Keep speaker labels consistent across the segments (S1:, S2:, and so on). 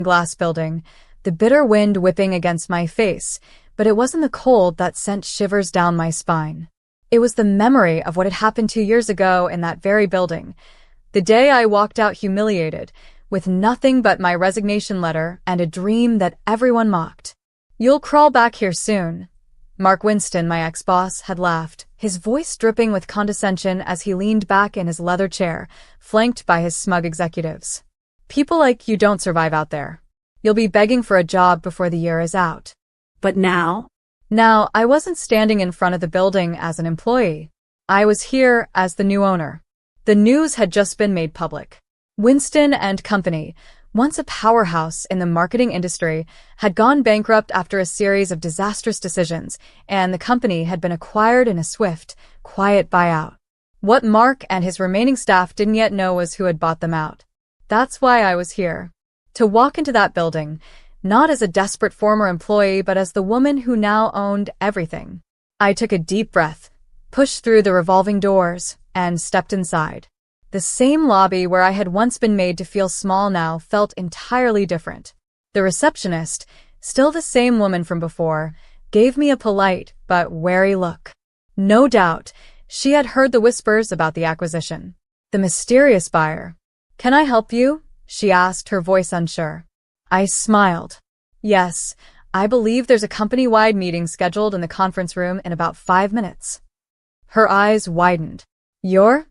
S1: glass building, the bitter wind whipping against my face, but it wasn't the cold that sent shivers down my spine. It was the memory of what had happened 2 years ago in that very building. The day I walked out humiliated, with nothing but my resignation letter and a dream that everyone mocked. "You'll crawl back here soon." Mark Winston, my ex-boss, had laughed, his voice dripping with condescension as he leaned back in his leather chair, flanked by his smug executives. "People like you don't survive out there. You'll be begging for a job before the year is out."
S2: But now?
S1: Now, I wasn't standing in front of the building as an employee. I was here as the new owner. The news had just been made public. Winston and Company, once a powerhouse in the marketing industry, had gone bankrupt after a series of disastrous decisions, and the company had been acquired in a swift, quiet buyout. What Mark and his remaining staff didn't yet know was who had bought them out. That's why I was here. To walk into that building, not as a desperate former employee, but as the woman who now owned everything. I took a deep breath, pushed through the revolving doors, and stepped inside. The same lobby where I had once been made to feel small now felt entirely different. The receptionist, still the same woman from before, gave me a polite but wary look. No doubt, she had heard the whispers about the acquisition. The mysterious buyer. "Can I help you?" she asked, her voice unsure. I smiled. "Yes, I believe there's a company-wide meeting scheduled in the conference room in about 5 minutes." Her eyes widened. "You're?"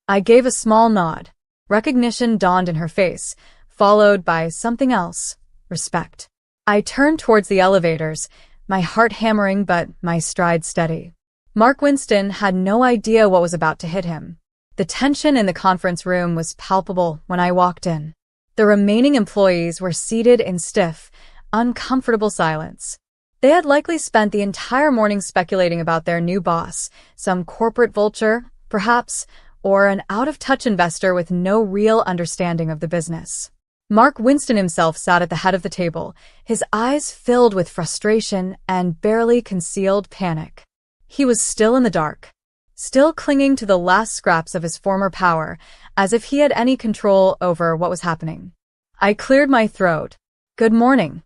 S1: I gave a small nod. Recognition dawned in her face, followed by something else, respect. I turned towards the elevators, my heart hammering but my stride steady. Mark Winston had no idea what was about to hit him. The tension in the conference room was palpable when I walked in. The remaining employees were seated in stiff, uncomfortable silence. They had likely spent the entire morning speculating about their new boss, some corporate vulture, perhaps, or an out-of-touch investor with no real understanding of the business. Mark Winston himself sat at the head of the table, his eyes filled with frustration and barely concealed panic. He was still in the dark, still clinging to the last scraps of his former power, as if he had any control over what was happening. I cleared my throat. "Good morning."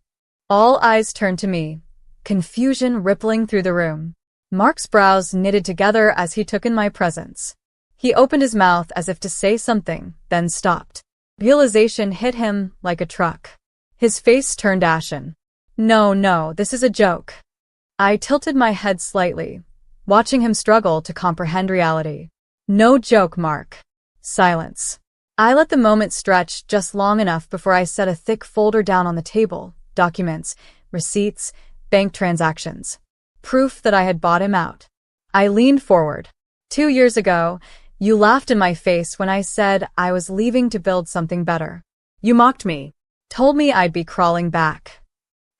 S1: All eyes turned to me, confusion rippling through the room. Mark's brows knitted together as he took in my presence. He opened his mouth as if to say something, then stopped. Realization hit him like a truck. His face turned ashen. No, this is a joke." I tilted my head slightly, watching him struggle to comprehend reality. "No joke, Mark." Silence. I let the moment stretch just long enough before I set a thick folder down on the table, documents, receipts, bank transactions. Proof that I had bought him out. I leaned forward. 2 years ago, you laughed in my face when I said I was leaving to build something better. You mocked me, told me I'd be crawling back.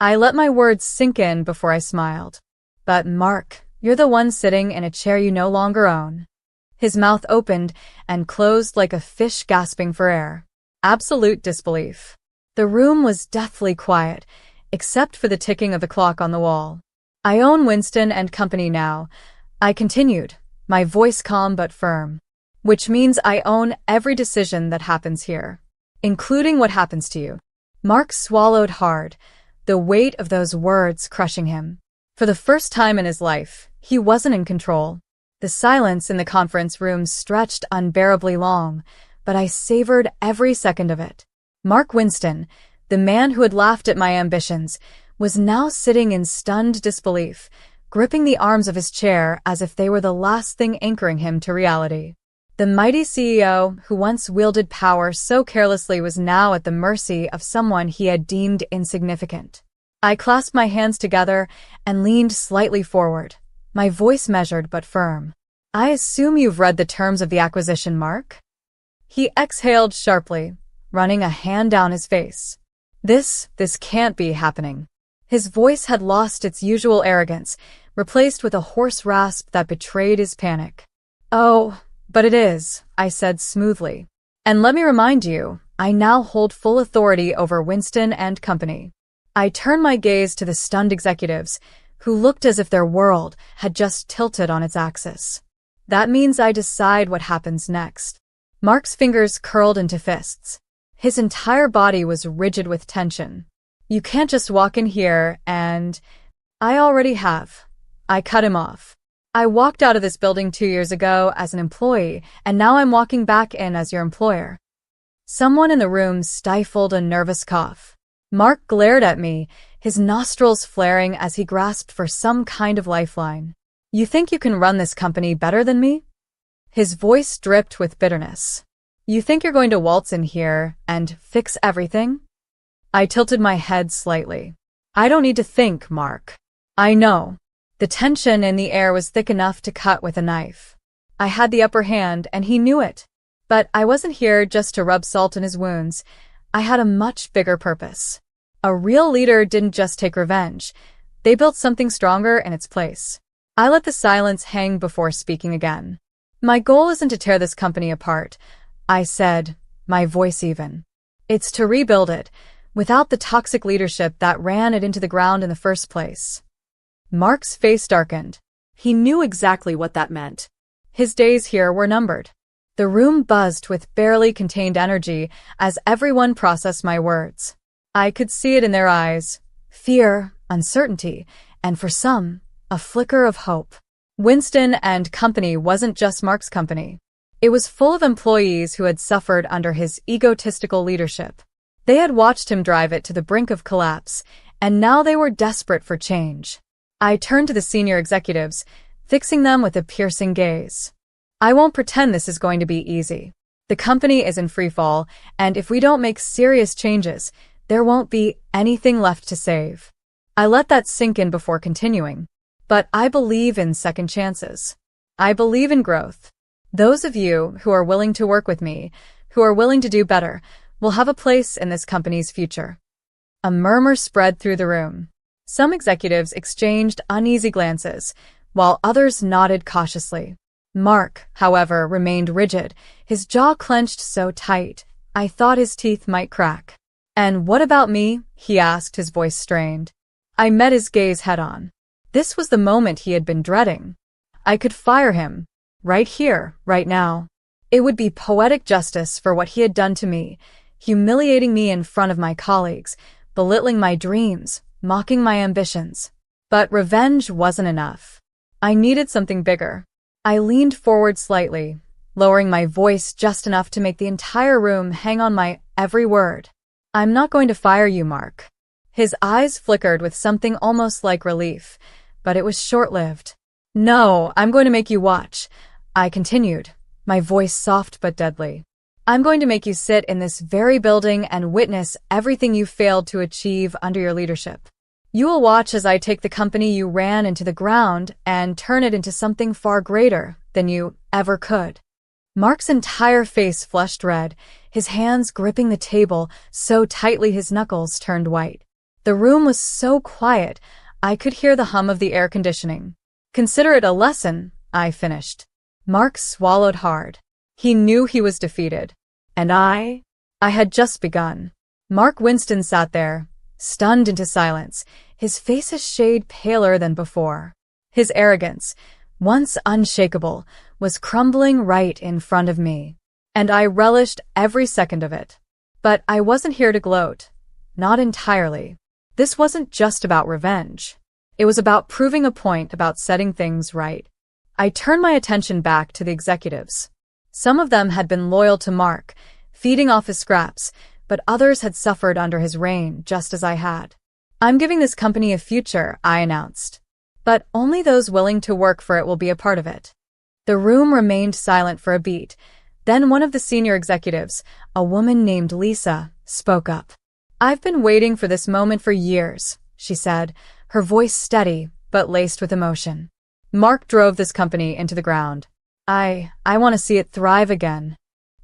S1: I let my words sink in before I smiled. But Mark, you're the one sitting in a chair you no longer own. His mouth opened and closed like a fish gasping for air. Absolute disbelief. The room was deathly quiet, except for the ticking of the clock on the wall. "I own Winston and Company now," I continued, my voice calm but firm. "Which means I own every decision that happens here, including what happens to you." Mark swallowed hard, the weight of those words crushing him. For the first time in his life, he wasn't in control. The silence in the conference room stretched unbearably long, but I savored every second of it. Mark Winston, the man who had laughed at my ambitions, was now sitting in stunned disbelief, gripping the arms of his chair as if they were the last thing anchoring him to reality. The mighty CEO who once wielded power so carelessly was now at the mercy of someone he had deemed insignificant. I clasped my hands together and leaned slightly forward, my voice measured but firm. "I assume you've read the terms of the acquisition, Mark?" He exhaled sharply, running a hand down his face. This can't be happening." His voice had lost its usual arrogance, replaced with a hoarse rasp that betrayed his panic. "Oh, but it is," I said smoothly. "And let me remind you, I now hold full authority over Winston and Company." I turned my gaze to the stunned executives, who looked as if their world had just tilted on its axis. "That means I decide what happens next." Mark's fingers curled into fists. His entire body was rigid with tension. "You can't just walk in here and—" "I already have." I cut him off. "I walked out of this building 2 years ago as an employee, and now I'm walking back in as your employer." Someone in the room stifled a nervous cough. Mark glared at me, his nostrils flaring as he grasped for some kind of lifeline. "You think you can run this company better than me?" His voice dripped with bitterness. "You think you're going to waltz in here and fix everything?" I tilted my head slightly. "I don't need to think, Mark. I know." The tension in the air was thick enough to cut with a knife. I had the upper hand, and he knew it. But I wasn't here just to rub salt in his wounds. I had a much bigger purpose. A real leader didn't just take revenge. They built something stronger in its place. I let the silence hang before speaking again. "My goal isn't to tear this company apart," I said, my voice even. "It's to rebuild it, without the toxic leadership that ran it into the ground in the first place." Mark's face darkened. He knew exactly what that meant. His days here were numbered. The room buzzed with barely contained energy as everyone processed my words. I could see it in their eyes. Fear, uncertainty, and for some, a flicker of hope. Winston and Company wasn't just Mark's company. It was full of employees who had suffered under his egotistical leadership. They had watched him drive it to the brink of collapse, and now they were desperate for change. I turned to the senior executives, fixing them with a piercing gaze. "I won't pretend this is going to be easy. The company is in freefall, and if we don't make serious changes, there won't be anything left to save." I let that sink in before continuing. "But I believe in second chances. I believe in growth. Those of you who are willing to work with me, who are willing to do better, will have a place in this company's future." A murmur spread through the room. Some executives exchanged uneasy glances, while others nodded cautiously. Mark, however, remained rigid, his jaw clenched so tight, I thought his teeth might crack. "And what about me?" he asked, his voice strained. I met his gaze head-on. This was the moment he had been dreading. I could fire him. Right here, right now. It would be poetic justice for what he had done to me, humiliating me in front of my colleagues, belittling my dreams, mocking my ambitions. But revenge wasn't enough. I needed something bigger. I leaned forward slightly, lowering my voice just enough to make the entire room hang on my every word. "I'm not going to fire you, Mark." His eyes flickered with something almost like relief, but it was short-lived. "No, I'm going to make you watch," I continued, my voice soft but deadly. "I'm going to make you sit in this very building and witness everything you failed to achieve under your leadership. You will watch as I take the company you ran into the ground and turn it into something far greater than you ever could." Mark's entire face flushed red, his hands gripping the table so tightly his knuckles turned white. The room was so quiet, I could hear the hum of the air conditioning. "Consider it a lesson," I finished. Mark swallowed hard. He knew he was defeated. And I had just begun. Mark Winston sat there, stunned into silence, his face a shade paler than before. His arrogance, once unshakable, was crumbling right in front of me. And I relished every second of it. But I wasn't here to gloat. Not entirely. This wasn't just about revenge. It was about proving a point, about setting things right. I turned my attention back to the executives. Some of them had been loyal to Mark, feeding off his scraps, but others had suffered under his reign, just as I had. "I'm giving this company a future," I announced. "But only those willing to work for it will be a part of it." The room remained silent for a beat. Then one of the senior executives, a woman named Lisa, spoke up. "I've been waiting for this moment for years," she said, her voice steady but laced with emotion. "Mark drove this company into the ground. I want to see it thrive again."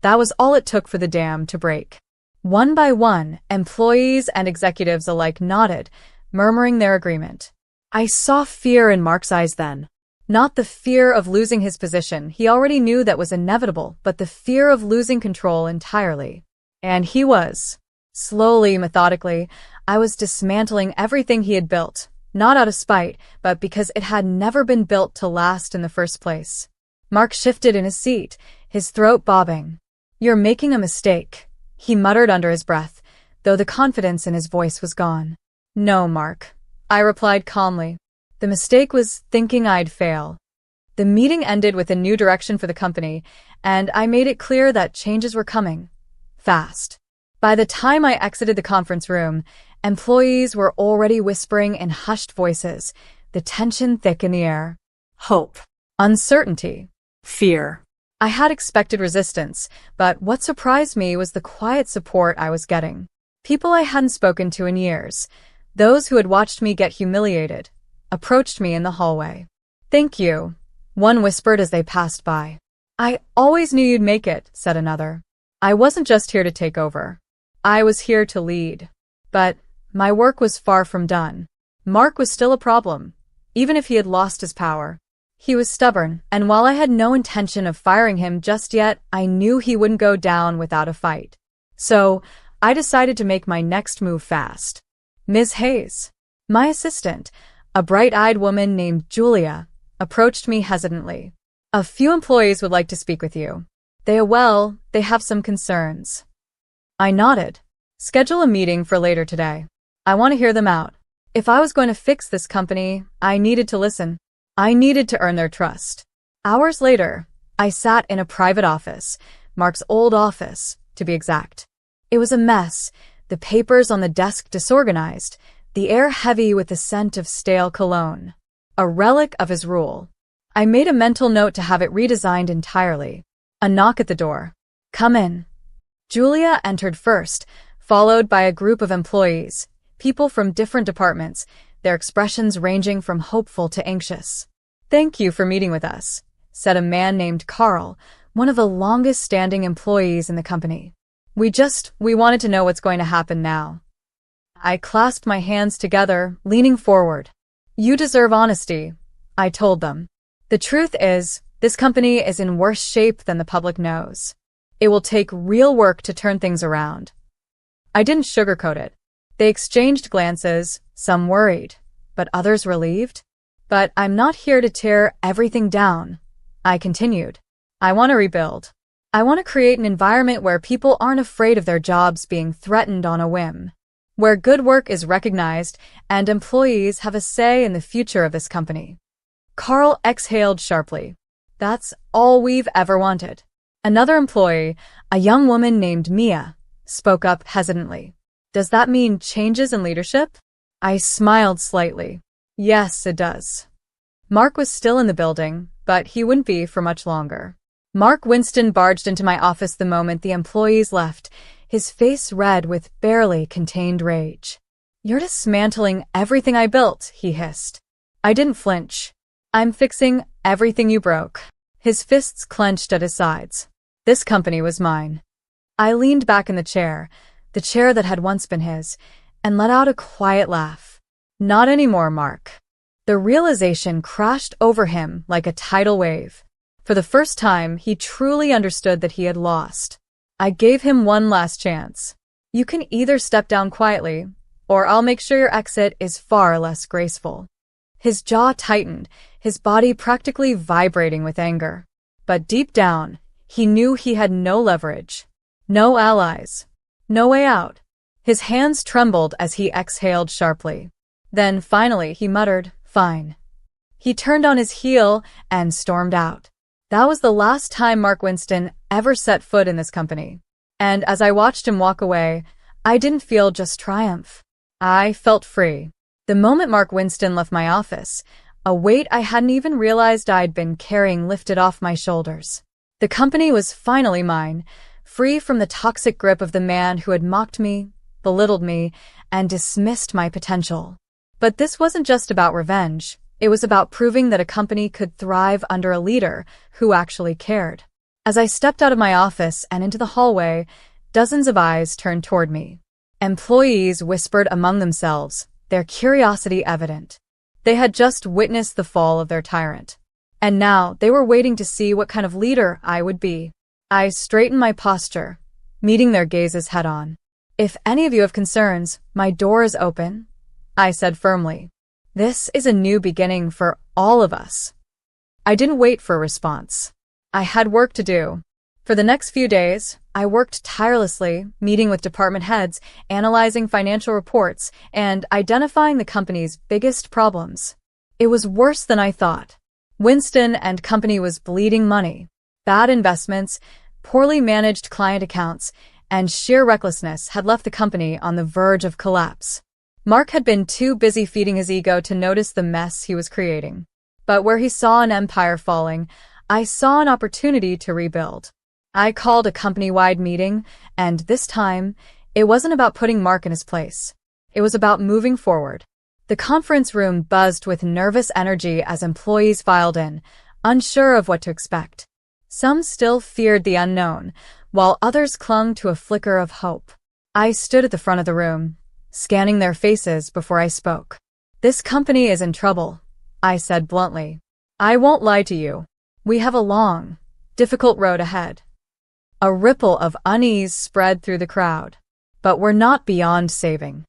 S1: That was all it took for the dam to break. One by one, employees and executives alike nodded, murmuring their agreement. I saw fear in Mark's eyes then. Not the fear of losing his position, he already knew that was inevitable, but the fear of losing control entirely. And he was. Slowly, methodically, I was dismantling everything he had built, not out of spite, but because it had never been built to last in the first place. Mark shifted in his seat, his throat bobbing. "You're making a mistake," He muttered under his breath, though the confidence in his voice was gone. No, Mark, I replied calmly. The mistake was thinking I'd fail. The meeting ended with a new direction for the company, and I made it clear that changes were coming. Fast. By the time I exited the conference room, employees were already whispering in hushed voices, the tension thick in the air. Hope. Uncertainty. Fear. I had expected resistance, but what surprised me was the quiet support I was getting. People I hadn't spoken to in years, those who had watched me get humiliated, approached me in the hallway. Thank you, one whispered as they passed by. I always knew you'd make it, said another. I wasn't just here to take over. I was here to lead. But my work was far from done. Mark was still a problem, even if he had lost his power. He was stubborn, and while I had no intention of firing him just yet, I knew he wouldn't go down without a fight. So, I decided to make my next move fast. Ms. Hayes, my assistant, a bright-eyed woman named Julia, approached me hesitantly. A few employees would like to speak with you. They have some concerns. I nodded. Schedule a meeting for later today. I want to hear them out. If I was going to fix this company, I needed to listen. I needed to earn their trust. Hours later, I sat in a private office, Mark's old office, to be exact. It was a mess, the papers on the desk disorganized, the air heavy with the scent of stale cologne. A relic of his rule. I made a mental note to have it redesigned entirely. A knock at the door. Come in. Julia entered first, followed by a group of employees, people from different departments, their expressions ranging from hopeful to anxious. Thank you for meeting with us, said a man named Carl, one of the longest-standing employees in the company. We wanted to know what's going to happen now. I clasped my hands together, leaning forward. You deserve honesty, I told them. The truth is, this company is in worse shape than the public knows. It will take real work to turn things around. I didn't sugarcoat it. They exchanged glances, some worried, but others relieved. But I'm not here to tear everything down, I continued. I want to rebuild. I want to create an environment where people aren't afraid of their jobs being threatened on a whim, where good work is recognized and employees have a say in the future of this company. Carl exhaled sharply. That's all we've ever wanted. Another employee, a young woman named Mia, spoke up hesitantly. Does that mean changes in leadership? I smiled slightly. Yes, it does. Mark was still in the building, but he wouldn't be for much longer. Mark Winston barged into my office the moment the employees left, his face red with barely contained rage. You're dismantling everything I built, he hissed. I didn't flinch. I'm fixing everything you broke. His fists clenched at his sides. This company was mine. I leaned back in the chair that had once been his, and let out a quiet laugh. Not anymore, Mark. The realization crashed over him like a tidal wave. For the first time, he truly understood that he had lost. I gave him one last chance. You can either step down quietly, or I'll make sure your exit is far less graceful. His jaw tightened, his body practically vibrating with anger. But deep down, he knew he had no leverage, no allies, no way out. His hands trembled as he exhaled sharply. Then finally he muttered, "Fine." He turned on his heel and stormed out. That was the last time Mark Winston ever set foot in this company. And as I watched him walk away, I didn't feel just triumph. I felt free. The moment Mark Winston left my office, a weight I hadn't even realized I'd been carrying lifted off my shoulders. The company was finally mine, free from the toxic grip of the man who had mocked me, belittled me, and dismissed my potential. But this wasn't just about revenge. It was about proving that a company could thrive under a leader who actually cared. As I stepped out of my office and into the hallway, dozens of eyes turned toward me. Employees whispered among themselves, their curiosity evident. They had just witnessed the fall of their tyrant. And now they were waiting to see what kind of leader I would be. I straightened my posture, meeting their gazes head-on. If any of you have concerns, my door is open, I said firmly. This is a new beginning for all of us. I didn't wait for a response. I had work to do. For the next few days, I worked tirelessly, meeting with department heads, analyzing financial reports, and identifying the company's biggest problems. It was worse than I thought. Winston and Company was bleeding money. Bad investments, poorly managed client accounts, and sheer recklessness had left the company on the verge of collapse. Mark had been too busy feeding his ego to notice the mess he was creating. But where he saw an empire falling, I saw an opportunity to rebuild. I called a company-wide meeting, and this time, it wasn't about putting Mark in his place. It was about moving forward. The conference room buzzed with nervous energy as employees filed in, unsure of what to expect. Some still feared the unknown, while others clung to a flicker of hope. I stood at the front of the room, scanning their faces before I spoke. "This company is in trouble," I said bluntly. "I won't lie to you. We have a long, difficult road ahead." A ripple of unease spread through the crowd. But we're not beyond saving.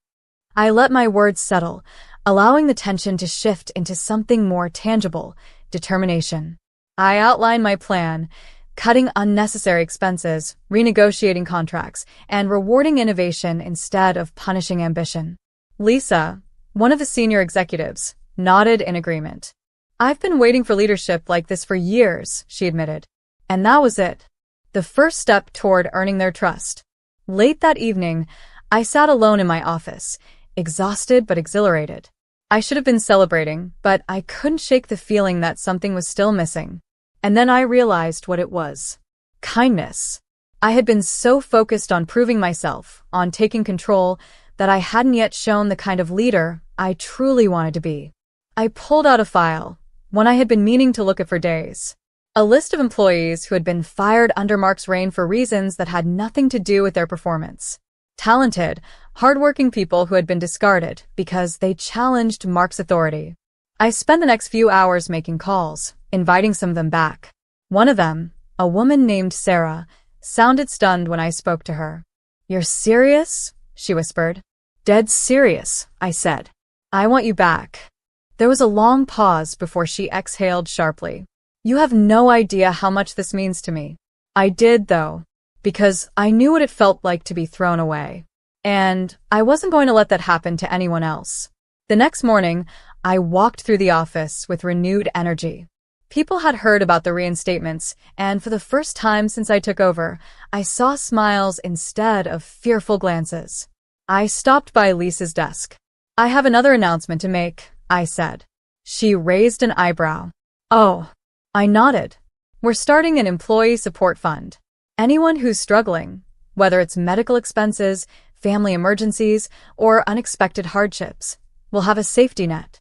S1: I let my words settle, allowing the tension to shift into something more tangible: determination. I outlined my plan, cutting unnecessary expenses, renegotiating contracts, and rewarding innovation instead of punishing ambition. Lisa, one of the senior executives, nodded in agreement. "I've been waiting for leadership like this for years," she admitted. And that was it. The first step toward earning their trust. Late that evening, I sat alone in my office, exhausted but exhilarated. I should have been celebrating, but I couldn't shake the feeling that something was still missing. And then I realized what it was. Kindness. I had been so focused on proving myself, on taking control, that I hadn't yet shown the kind of leader I truly wanted to be. I pulled out a file, one I had been meaning to look at for days. A list of employees who had been fired under Mark's reign for reasons that had nothing to do with their performance. Talented, hardworking people who had been discarded because they challenged Mark's authority. I spent the next few hours making calls, inviting some of them back. One of them, a woman named Sarah, sounded stunned when I spoke to her. "You're serious?" she whispered. "Dead serious," I said. "I want you back." There was a long pause before she exhaled sharply. "You have no idea how much this means to me." I did, though, because I knew what it felt like to be thrown away. And I wasn't going to let that happen to anyone else. The next morning, I walked through the office with renewed energy. People had heard about the reinstatements, and for the first time since I took over, I saw smiles instead of fearful glances. I stopped by Lisa's desk. "I have another announcement to make," I said. She raised an eyebrow. "Oh." I nodded. "We're starting an employee support fund. Anyone who's struggling, whether it's medical expenses, family emergencies, or unexpected hardships, will have a safety net."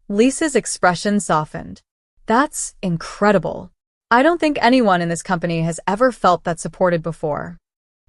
S1: Lisa's expression softened. "That's incredible. I don't think anyone in this company has ever felt that supported before."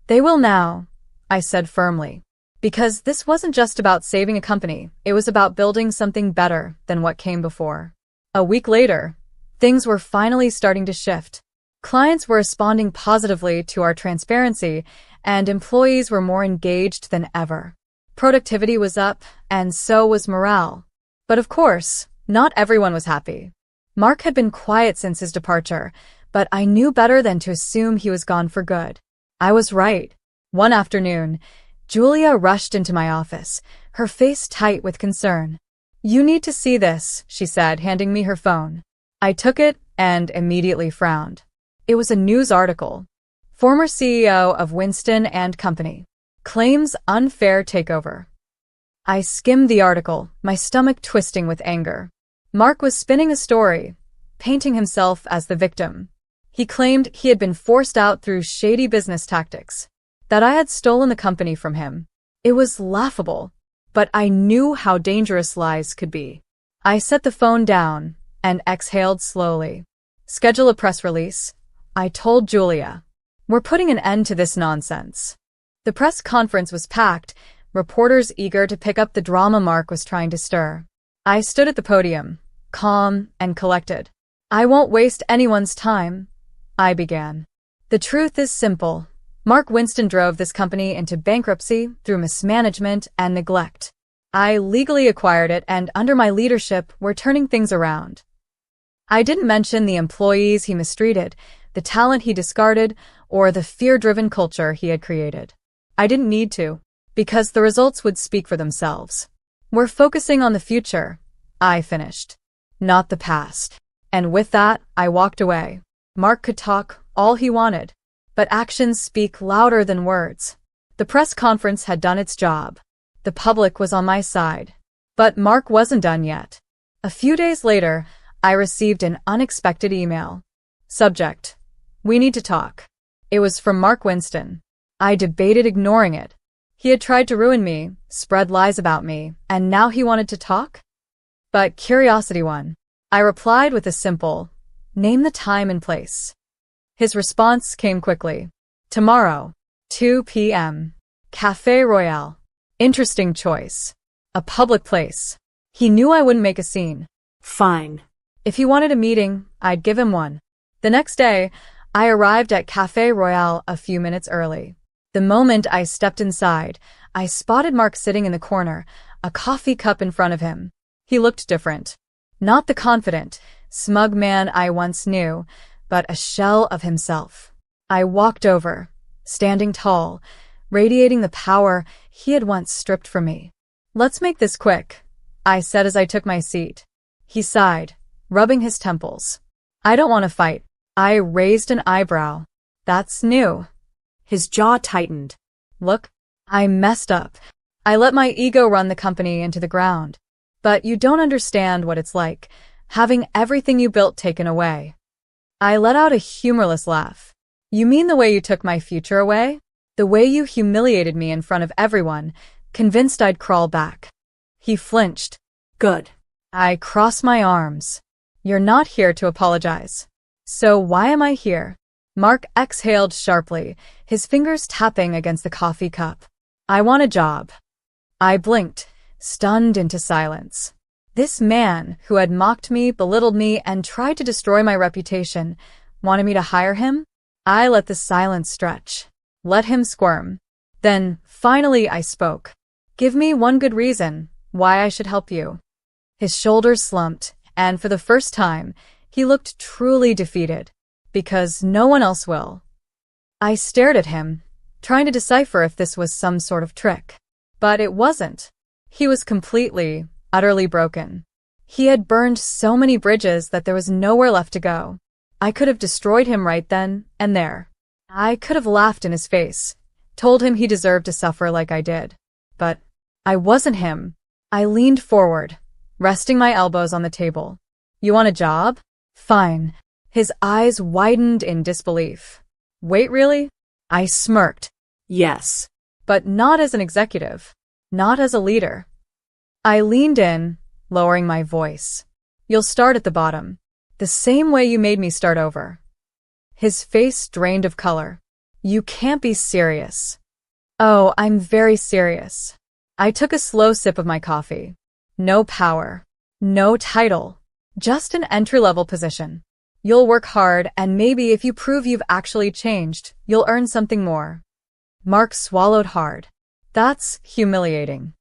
S1: "They will now," I said firmly. Because this wasn't just about saving a company, it was about building something better than what came before. A week later, things were finally starting to shift. Clients were responding positively to our transparency, and employees were more engaged than ever. Productivity was up, and so was morale. But of course, not everyone was happy. Mark had been quiet since his departure, but I knew better than to assume he was gone for good. I was right. One afternoon, Julia rushed into my office, her face tight with concern. "You need to see this," she said, handing me her phone. I took it and immediately frowned. It was a news article. Former CEO of Winston and Company claims unfair takeover. I skimmed the article, my stomach twisting with anger. Mark was spinning a story, painting himself as the victim. He claimed he had been forced out through shady business tactics, that I had stolen the company from him. It was laughable, but I knew how dangerous lies could be. I set the phone down and exhaled slowly. "Schedule a press release," I told Julia. "We're putting an end to this nonsense." The press conference was packed, reporters eager to pick up the drama Mark was trying to stir. I stood at the podium, calm and collected. "I won't waste anyone's time," I began. "The truth is simple. Mark Winston drove this company into bankruptcy through mismanagement and neglect. I legally acquired it, and under my leadership, we're turning things around." I didn't mention the employees he mistreated, the talent he discarded, or the fear-driven culture he had created. I didn't need to, because the results would speak for themselves. We're focusing on the future, I finished, not the past. And with that, I walked away. Mark could talk all he wanted, but actions speak louder than words. The press conference had done its job. The public was on my side. But Mark wasn't done yet. A few days later, I received an unexpected email. Subject: "We need to talk." It was from Mark Winston. I debated ignoring it. He had tried to ruin me, spread lies about me, and now he wanted to talk? But curiosity won. I replied with a simple, "Name the time and place." His response came quickly. "Tomorrow, 2 p.m. Café Royale." Interesting choice. A public place. He knew I wouldn't make a scene.
S2: Fine.
S1: If he wanted a meeting, I'd give him one. The next day, I arrived at Café Royale a few minutes early. The moment I stepped inside, I spotted Mark sitting in the corner, a coffee cup in front of him. He looked different. Not the confident, smug man I once knew, but a shell of himself. I walked over, standing tall, radiating the power he had once stripped from me. "Let's make this quick," I said as I took my seat. He sighed, rubbing his temples. "I don't want to fight." I raised an eyebrow. "That's new."
S2: His jaw tightened.
S1: "Look, I messed up. I let my ego run the company into the ground. But you don't understand what it's like, having everything you built taken away." I let out a humorless laugh. "You mean the way you took my future away? The way you humiliated me in front of everyone, convinced I'd crawl back?" He flinched.
S2: Good.
S1: I crossed my arms. "You're not here to apologize. So why am I here?" Mark exhaled sharply, his fingers tapping against the coffee cup. "I want a job." I blinked, stunned into silence. This man, who had mocked me, belittled me, and tried to destroy my reputation, wanted me to hire him? I let the silence stretch, let him squirm. Then, finally, I spoke. "Give me one good reason why I should help you." His shoulders slumped, and for the first time, he looked truly defeated. "Because no one else will." I stared at him, trying to decipher if this was some sort of trick. But it wasn't. He was completely, utterly broken. He had burned so many bridges that there was nowhere left to go. I could have destroyed him right then and there. I could have laughed in his face, told him he deserved to suffer like I did. But I wasn't him. I leaned forward, resting my elbows on the table. "You want a job? Fine." His eyes widened in disbelief. "Wait, really?" I smirked.
S2: Yes.
S1: But not as an executive, not as a leader. I leaned in, lowering my voice. "You'll start at the bottom, the same way you made me start over." His face drained of color. "You can't be serious." "Oh, I'm very serious." I took a slow sip of my coffee. "No power, no title, just an entry-level position. You'll work hard, and maybe if you prove you've actually changed, you'll earn something more." Mark swallowed hard. "That's humiliating."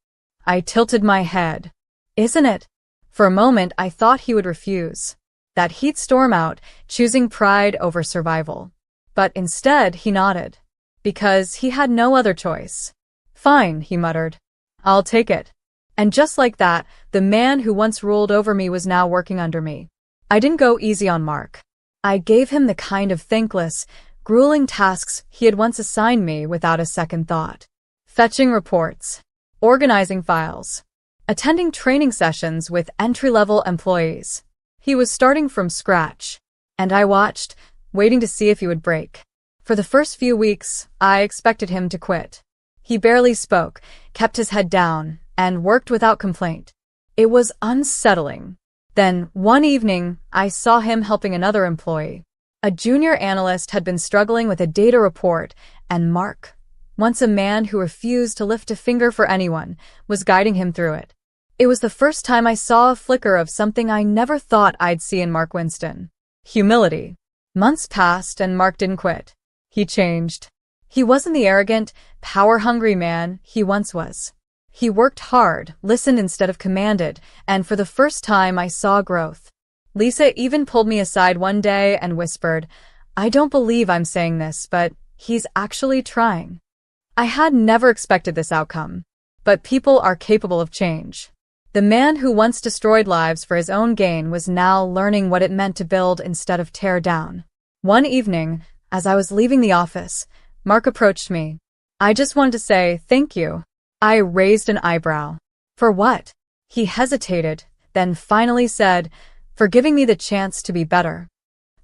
S1: I tilted my head. "Isn't it?" For a moment, I thought he would refuse, that he'd storm out, choosing pride over survival. But instead, he nodded, because he had no other choice. "Fine," he muttered. "I'll take it." And just like that, the man who once ruled over me was now working under me. I didn't go easy on Mark. I gave him the kind of thankless, grueling tasks he had once assigned me without a second thought. Fetching reports, organizing files, attending training sessions with entry-level employees. He was starting from scratch, and I watched, waiting to see if he would break. For the first few weeks, I expected him to quit. He barely spoke, kept his head down, and worked without complaint. It was unsettling. Then, one evening, I saw him helping another employee. A junior analyst had been struggling with a data report, and Mark, once a man who refused to lift a finger for anyone, was guiding him through it. It was the first time I saw a flicker of something I never thought I'd see in Mark Winston. Humility. Months passed and Mark didn't quit. He changed. He wasn't the arrogant, power-hungry man he once was. He worked hard, listened instead of commanded, and for the first time I saw growth. Lisa even pulled me aside one day and whispered, I don't believe I'm saying this, but he's actually trying. I had never expected this outcome. But people are capable of change. The man who once destroyed lives for his own gain was now learning what it meant to build instead of tear down. One evening, as I was leaving the office, Mark approached me. I just wanted to say thank you. I raised an eyebrow. For what? He hesitated, then finally said, for giving me the chance to be better.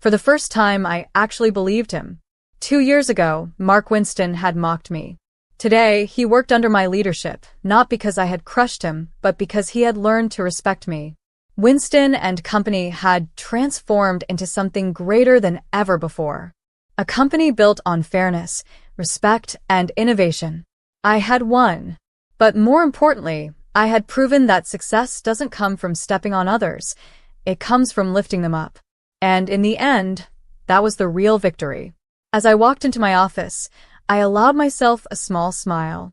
S1: For the first time, I actually believed him. 2 years ago, Mark Winston had mocked me. Today, he worked under my leadership, not because I had crushed him, but because he had learned to respect me. Winston and Company had transformed into something greater than ever before. A company built on fairness, respect, and innovation. I had won. But more importantly, I had proven that success doesn't come from stepping on others. It comes from lifting them up. And in the end, that was the real victory. As I walked into my office, I allowed myself a small smile.